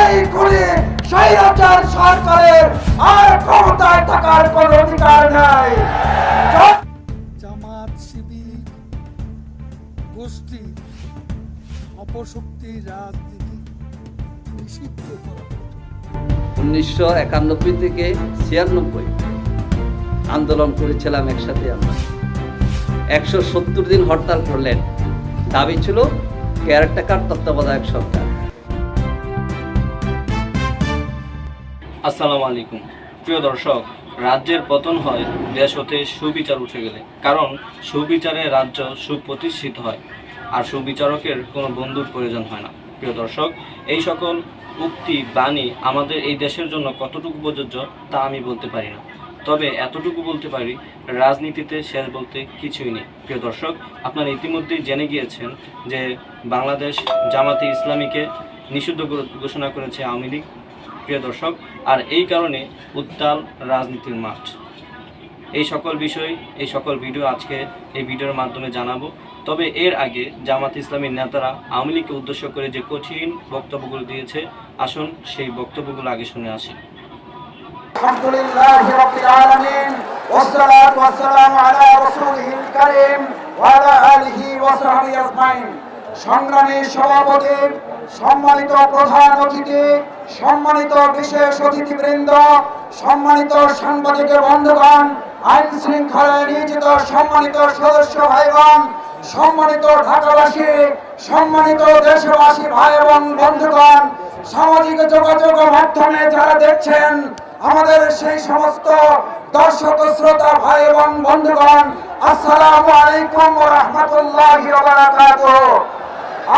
এই খুনি স্বৈরাচার সরকারের আর ক্ষমতায় থাকার কোনো অধিকার নাই। জামাত শিবির গোষ্ঠী অপশক্তির রাজনীতি নিষিদ্ধ করা। 1991 থেকে 96 আন্দোলন করেছিলাম একসাথে আমরা। 170 দিন হরতাল করলেন। দাবি ছিল কেয়ারটেকার তত্ত্বাবধায়ক সরকার। আসসালামু আলাইকুম প্রিয় দর্শক, রাজ্যের পতন হয় দেশ হতে সুবিচার উঠে গেলে, কারণ সুবিচারে রাজ্য সুপ্রতিষ্ঠিত হয় আর সুবিচারকের কোনো বন্ধুর প্রয়োজন হয় না। প্রিয় দর্শক, এই সকল উক্তি বাণী আমাদের এই দেশের জন্য কতটুকু প্রযোজ্য তা আমি বলতে পারি না, তবে এতটুকু বলতে পারি রাজনীতিতে শেষ বলতে কিছুই নেই। প্রিয় দর্শক, আপনারা ইতিমধ্যেই জেনে গিয়েছেন যে বাংলাদেশ জামাতে ইসলামীকে নিষিদ্ধ ঘোষণা করেছে আওয়ামী লীগ। প্রিয় দর্শক, আর এই কারণে উত্তাল রাজনীতির মাঠ। এই সকল বিষয়, এই সকল ভিডিও আজকে এই ভিডিওর মাধ্যমে জানাবো। তবে এর আগে জামাত ইসলামীর নেতারা আওয়ামী লীগকে উদ্দেশ্য করে যে কঠিন বক্তব্যগুলো দিয়েছে, আসুন সেই বক্তব্যগুলো আগে শুনে আসি। আলহামদুলিল্লাহি রাব্বিল আলামিন ওয়াসসালাতু ওয়াসসালামু আলা রাসূলিল কারীম ওয়া আলা আলিহি ওয়া সাহবিহি আজমাইন। সংগ্রামী সভাপতি, সম্মানিত প্রধান অতিথি, সম্মানিত বিশেষ অতিথিবৃন্দ, সম্মানিত সাংবাদিক বন্ধুগণ, আইন শৃঙ্খলায় নিয়োজিত সম্মানিত সদস্য ভাইগণ, সম্মানিত ঢাকাবাসী, সম্মানিত দেশবাসী ভাই এবং বন্ধুগণ, সামাজিক যোগাযোগ মাধ্যমে যারা দেখছেন আমাদের সেই সমস্ত দর্শক শ্রোতা ভাই এবং বন্ধুগণ, আসসালামু আলাইকুম ওয়া রাহমাতুল্লাহি ওয়া বারাকাতুহু।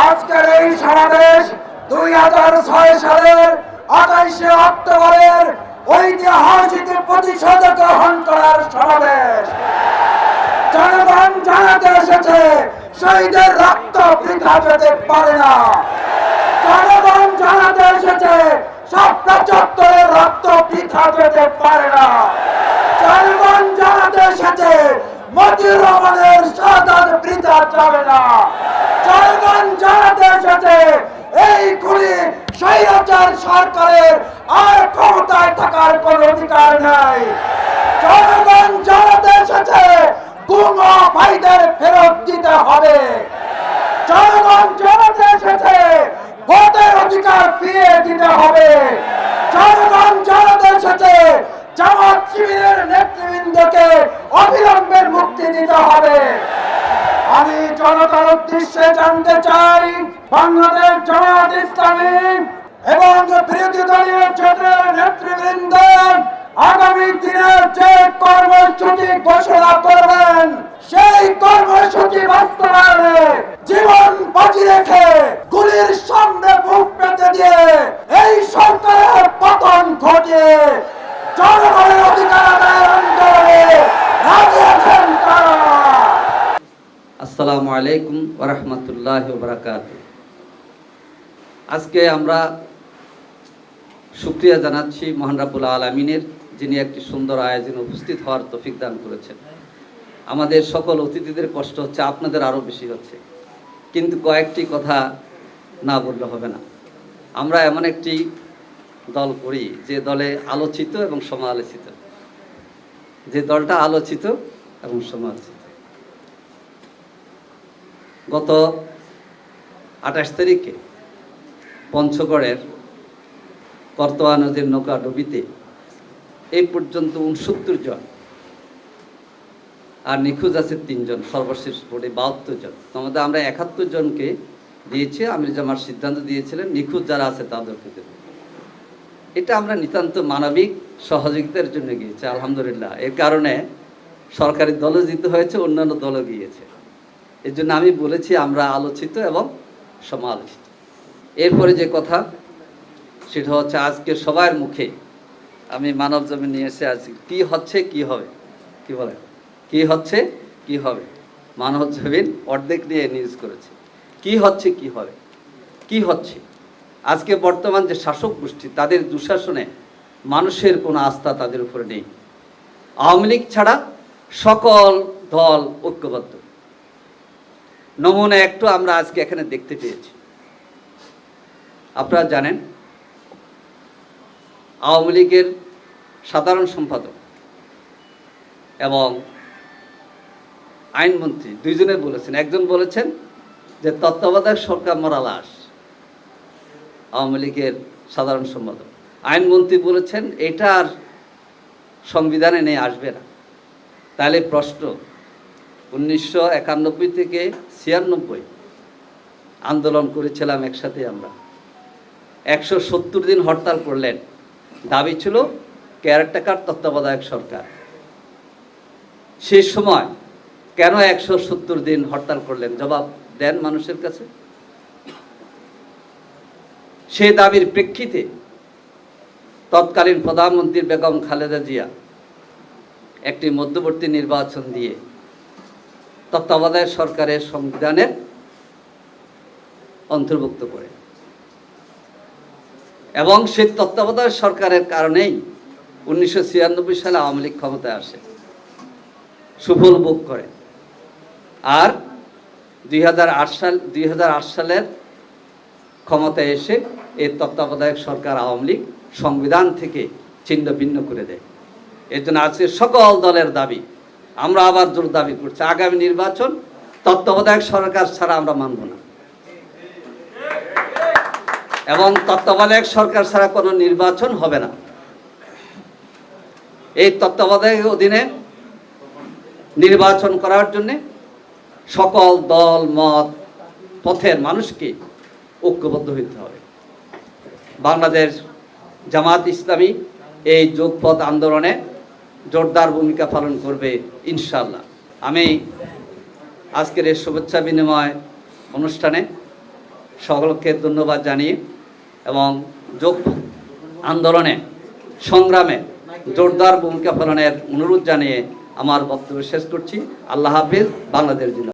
আজকের এই সমাবেশ 2006 সালের 28 অক্টোবরের ঐতিহাসিক প্রতিশোধ গ্রহণ করার সমাবেশ। জনগণ জানাতে এসেছে শহীদের রক্ত বৃথা যেতে পারে না। জনগণ জানাতে এসেছে শাপলা চত্বরের রক্ত বৃথা যেতে পারে না। জনগণ জানাতে এসেছে মতিউর রহমানের শাহাদাত বৃথা যাবে না। জনগণ জানাতে এসেছে এই খুনি স্বৈরাচার সরকারের আর ক্ষমতায় থাকার কোনো অধিকার নাই। জনগণ জানাতে এসেছে গুম ভাইদের ফেরত দিতে হবে। জনগণ জানাতে এসেছে ভোটের অধিকার ফিরিয়ে দিতে হবে। জনগণ জানাতে এসেছে জামাত শিবিরের নেতৃবৃন্দকে অবিলম্বে মুক্তি দিতে হবে। আমি জনতার উদ্দেশ্যে জানতে চাই, বাংলাদেশ জামাত ইসলামী এবং বিরোধী দলীয় জোটের নেতৃবৃন্দ আগামী দিনের যে কর্মসূচি ঘোষণা করবেন, সেই কর্মসূচি বাস্তবায়নে জীবন বাজি রেখে গুলির সামনে বুক পেতে দিয়ে এই সরকারের পতন ঘটিয়ে জনগণের অধিকার আদায়ের আন্দোলনে রাজি আছেন তারা। আসসালামু আলাইকুম ওয়া রাহমাতুল্লাহি ওয়া বারাকাতুহু। আজকে আমরা শুকরিয়া জানাচ্ছি মহান রব্বুল আলামিনের, যিনি একটি সুন্দর আয়োজনে উপস্থিত হওয়ার তৌফিক দান করেছেন। আমাদের সকল অতিথিদের কষ্ট হচ্ছে, আপনাদের আরও বেশি হচ্ছে, কিন্তু কয়েকটি কথা না বললে হবে না। আমরা এমন একটি দল করি যে দলে আলোচিত এবং সমালোচিত, যে দলটা আলোচিত এবং সমালোচিত। গত 28 তারিখে পঞ্চগড়ের করতোয়া নদীর নৌকাডুবিতে এই পর্যন্ত 69 জন, আর নিখোঁজ আছে 3 জন, সর্বশেষ পড়ে 72 জন। আমাদের আমরা 71 জনকে দিয়েছি। আমির জামাত সিদ্ধান্ত দিয়েছিলেন নিখোঁজ যারা আছে তাদেরকে দেব। এটা আমরা নিতান্ত মানবিক সহযোগিতার জন্য গিয়েছি, আলহামদুলিল্লাহ। এর কারণে সরকারি দলও জিতে হয়েছে, অন্যান্য দলও গিয়েছে। এর জন্য আমি বলেছি আমরা আলোচিত এবং সমালোচিত। এরপরে যে কথা, সেটা হচ্ছে আজকে সবার মুখে আমি মানব জমিন নিয়ে এসে আছি, কি হচ্ছে কি হবে, কি বলে কি হচ্ছে কি হবে। মানব জমিন অর্ধেক নিয়ে নিউজ করেছে কি হচ্ছে কি হবে কি হচ্ছে। আজকে বর্তমান যে শাসক গোষ্ঠী, তাদের দুঃশাসনে মানুষের কোনো আস্থা তাদের উপরে নেই। আওয়ামী লীগ ছাড়া সকল দল ঐক্যবদ্ধ। নমুনা একটু আমরা আজকে এখানে দেখতে পেয়েছি। আপনারা জানেন আওয়ামী লীগের সাধারণ সম্পাদক এবং আইনমন্ত্রী দুইজনে বলেছেন, একজন বলেছেন যে তত্ত্বাবধায়ক সরকার মরা লাশ, আওয়ামী লীগের সাধারণ সম্পাদক। আইনমন্ত্রী বলেছেন এটা আর সংবিধানে নেই, আসবে না। তাহলে প্রশ্ন, 1991 থেকে 96 আন্দোলন করেছিলাম একসাথে আমরা, 170 দিন হরতাল করলেন, দাবি ছিল কেয়ারটেকার তত্ত্বাবধায়ক সরকার। সেই সময় কেন 170 দিন হরতাল করলেন? জবাব দেন মানুষের কাছে। সেই দাবির প্রেক্ষিতে তৎকালীন প্রধানমন্ত্রী বেগম খালেদা জিয়া একটি মধ্যবর্তী নির্বাচন দিয়ে তত্ত্বাবধায়ক সরকারের সংবিধানের অন্তর্ভুক্ত করে, এবং সেই তত্ত্বাবধায়ক সরকারের কারণেই 1996 সালে আওয়ামী লীগ ক্ষমতায় আসে, সুফল ভোগ করে। আর 2008 সালের ক্ষমতায় এসে এই তত্ত্বাবধায়ক সরকার আওয়ামী লীগ সংবিধান থেকে ছিন্ন ভিন্ন করে দেয়। এর জন্য আজকে সকল দলের দাবি, আমরা আবার জোর দাবি করছি, আগামী নির্বাচন তত্ত্বাবধায়ক সরকার ছাড়া আমরা মানব না, এবং তত্ত্বাবধায়ক সরকার ছাড়া কোনো নির্বাচন হবে না। এই তত্ত্বাবধায়ক অধীনে নির্বাচন করার জন্যে সকল দল মত পথের মানুষকে ঐক্যবদ্ধ হতে হবে। বাংলাদেশ জামাত ইসলামী এই যোগপথ আন্দোলনে জোরদার ভূমিকা পালন করবে ইনশাআল্লাহ। আমি আজকের এই শুভেচ্ছা বিনিময় অনুষ্ঠানে সকলকে ধন্যবাদ জানিয়ে এবং যোগ আন্দোলনে সংগ্রামে জোরদার ভূমিকা পালনের অনুরোধ জানিয়ে আমার বক্তব্য শেষ করছি। আল্লাহ হাফিজ। বাংলাদেশ জিন্দাবাদ।